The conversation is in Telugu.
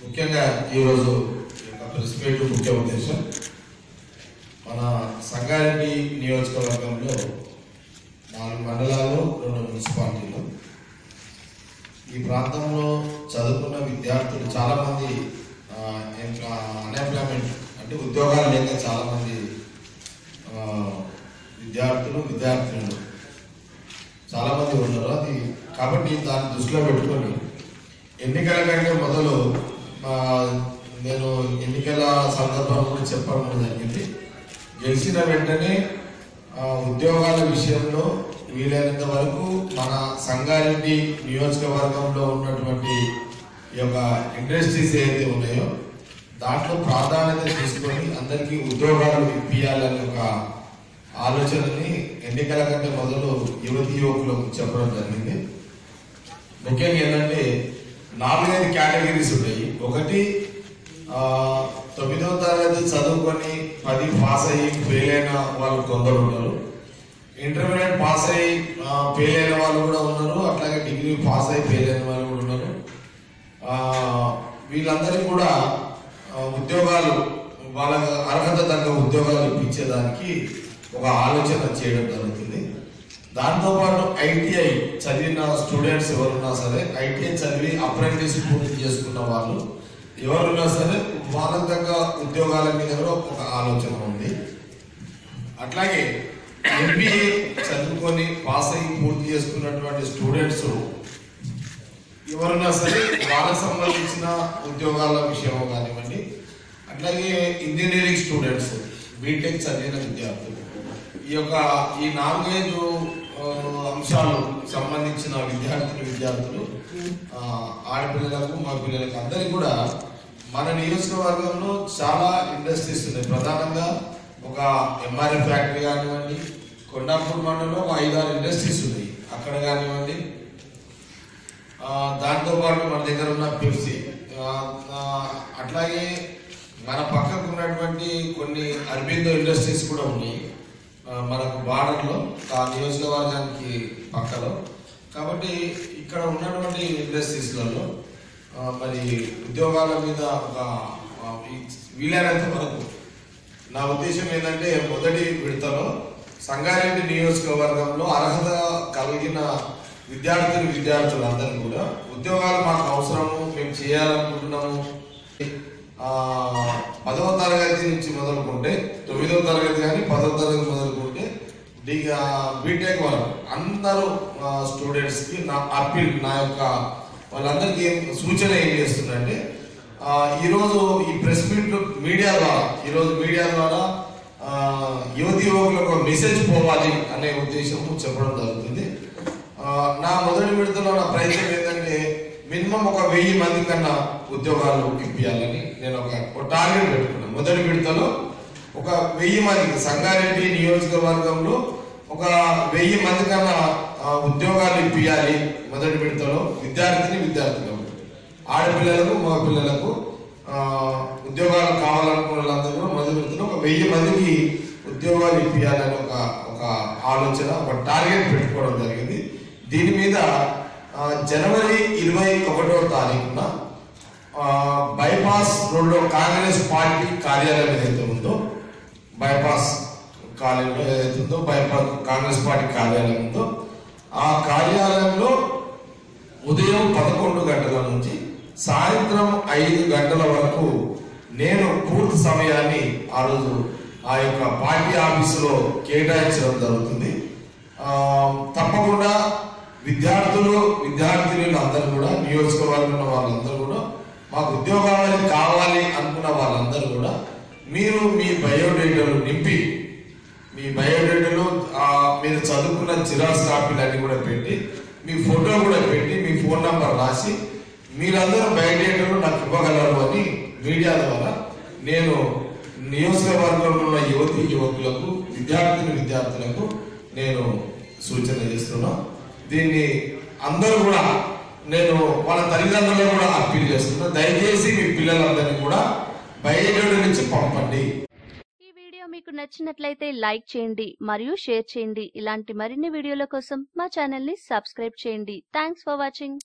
ముఖ్యంగా ఈరోజు ప్రెస్ మీట్ ముఖ్య ఉద్దేశం మన సంగారెడ్డి నియోజకవర్గంలో 4 మండలాలు 2 మున్సిపాలిటీలు ఈ ప్రాంతంలో చదువుకున్న విద్యార్థులు చాలా మంది అన్ఎంప్లాయ్మెంట్ అంటే ఉద్యోగాలు లేక చాలా మంది విద్యార్థులు చాలా మంది ఉన్నారు. అది కాబట్టి దాన్ని దృష్టిలో పెట్టుకొని ఎన్నికల కంటే మొదలు నేను ఎన్నికల సందర్భం కూడా చెప్పడం జరిగింది. గెలిచిన వెంటనే ఉద్యోగాల విషయంలో వీలైనంత వరకు మన సంగారెడ్డి నియోజకవర్గంలో ఉన్నటువంటి ఈ యొక్క ఇండస్ట్రీస్ ఏదైతే ఉన్నాయో దాంట్లో ప్రాధాన్యత తీసుకొని అందరికీ ఉద్యోగాలు ఇప్పియాలనే ఒక ఆలోచనని ఎన్నికల కంటే మొదలు యువకులకు చెప్పడం జరిగింది. ముఖ్యంగా ఏంటంటే 4-5 కేటగిరీస్ ఉన్నాయి. ఒకటి 9వ తరగతి చదువుకొని 10 పాస్ అయ్యి ఫెయిల్ అయిన వాళ్ళు కొందరు ఉన్నారు. ఇంటర్మీడియట్ పాస్ అయ్యి ఫెయిల్ అయిన వాళ్ళు కూడా ఉన్నారు. అట్లాగే డిగ్రీ పాస్ అయ్యి ఫెయిల్ అయిన వాళ్ళు కూడా ఉన్నారు. వీళ్ళందరికీ కూడా ఉద్యోగాలు వాళ్ళ అర్హత తగ్గ ఉద్యోగాలు ఇప్పించేదానికి ఒక ఆలోచన చేయడం జరుగుతుంది. దాంతోపాటు ఐటీఐ చదివిన స్టూడెంట్స్ ఎవరున్నా సరే, ఐటీఐ చదివి అప్రెంటిస్ పూర్తి చేసుకున్న వాళ్ళు ఎవరున్నా సరే వాళ్ళకి తగ్గ ఉద్యోగాల మీద కూడా ఒక ఆలోచన ఉంది. అట్లాగే ఎంబీఏ చదువుకొని పాస్ అయ్యి పూర్తి చేసుకున్నటువంటి స్టూడెంట్స్ ఎవరున్నా సరే వాళ్ళకి సంబంధించిన ఉద్యోగాల విషయం కానివ్వండి, అట్లాగే ఇంజనీరింగ్ స్టూడెంట్స్ బీటెక్ చదివిన విద్యార్థులు ఈ 4-5 అంశాలు సంబంధించిన విద్యార్థులు ఆడపిల్లలకు మా పిల్లలకు అందరికీ కూడా మన నియోజకవర్గంలో చాలా ఇండస్ట్రీస్ ఉన్నాయి. ప్రధానంగా ఒక ఎంఆర్ఎఫ్ ఫ్యాక్టరీ కానివ్వండి, కొండాపూర్ మండలంలో ఒక 5-6 ఇండస్ట్రీస్ ఉన్నాయి అక్కడ కానివ్వండి. దాంతోపాటు మన దగ్గర ఉన్న పెప్సీ, అట్లాగే మన పక్కకు ఉన్నటువంటి కొన్ని అరబిందో ఇండస్ట్రీస్ కూడా ఉన్నాయి మనకు బార్డర్లో ఆ నియోజకవర్గానికి పక్కలో. కాబట్టి ఇక్కడ ఉన్నటువంటి ఇండస్ట్రీస్లలో మరి ఉద్యోగాల మీద ఒక వీలైనంత వరకు నా ఉద్దేశం ఏంటంటే మొదటి విడతలో సంగారెడ్డి నియోజకవర్గంలో అర్హత కలిగిన విద్యార్థులు అందరినీ కూడా ఉద్యోగాలు మాకు అవసరము, మేము చేయాలనుకుంటున్నాము. 10వ తరగతి నుంచి మొదలుకుంటే 9వ తరగతి కానీ 10వ తరగతి మొదలుకుంటే బీటెక్ వాళ్ళు అందరూ స్టూడెంట్స్కి నా అప్పీల్, నా యొక్క వాళ్ళందరికీ సూచన ఏం చేస్తుందంటే ఈరోజు ఈ ప్రెస్ మీట్ మీడియా ద్వారా యువకులకు మెసేజ్ పోవాలి అనే ఉద్దేశం చెప్పడం జరుగుతుంది. నా మొదటి విడతలో నా ప్రయత్నం ఏంటంటే మినిమం ఒక 1000 మంది కన్నా ఉద్యోగాలు ఇప్పించాలని నేను ఒక టార్గెట్ పెట్టుకున్నాను. మొదటి విడతలో ఒక 1000 మందికి సంగారెడ్డి నియోజకవర్గంలో ఒక 1000 మంది కన్నా ఉద్యోగాలు ఇప్పించాలి. మొదటి విడతలో విద్యార్థులకు, ఆడపిల్లలకు, మగ పిల్లలకు ఉద్యోగాలు కావాలనుకున్న వాళ్ళందరూ మొదటి విడతలో ఒక 1000 మందికి ఉద్యోగాలు ఇప్పించాలని ఒక ఆలోచన, ఒక టార్గెట్ పెట్టుకోవడం జరిగింది. దీని మీద జనవరి 21వ తారీఖున బైపాస్ రోడ్లో కాంగ్రెస్ పార్టీ కార్యాలయం ఏదైతే ఉందో, బైపాస్ కాలేజీలో ఏదైతే ఉందో బైపాస్ కాంగ్రెస్ పార్టీ కార్యాలయం ఉందో ఆ కార్యాలయంలో ఉదయం 11 గంటల నుంచి సాయంత్రం 5 గంటల వరకు నేను పూర్తి సమయాన్ని ఆ రోజు ఆ యొక్క పార్టీ ఆఫీసులో కేటాయించడం జరుగుతుంది. తప్పకుండా విద్యార్థులు అందరూ కూడా, నియోజకవర్గంలో వాళ్ళందరూ కూడా, మాకు ఉద్యోగాలు కావాలి అనుకున్న వాళ్ళందరూ కూడా మీరు మీ బయోడేటాలు నింపి, మీ బయోడేటాలో మీరు చదువుకున్న జిరాక్స్ కాపీలు అన్ని కూడా పెట్టి, మీ ఫోటో కూడా పెట్టి, మీ ఫోన్ నంబర్ రాసి మీరందరూ బయోడేటాలు నాకు ఇవ్వగలరు అని మీడియా ద్వారా నేను నియోజకవర్గంలో ఉన్న యువకులకు, విద్యార్థులకు నేను సూచన చేస్తున్నాను. దీన్ని అందరూ కూడా నేను వాళ్ళ తల్లిదండ్రులను కూడా అప్పీల్ చేస్తున్నా. దయచేసి మీ పిల్లలందరినీ కూడా బయోడేటా నుంచి పంపండి. ఈ వీడియో మీకు నచ్చినట్లయితే లైక్ చేయండి మరియు షేర్ చేయండి. ఇలాంటి మరిన్ని వీడియోల కోసం మా ఛానల్ ని సబ్స్క్రైబ్ చేయండి. Thanks for watching.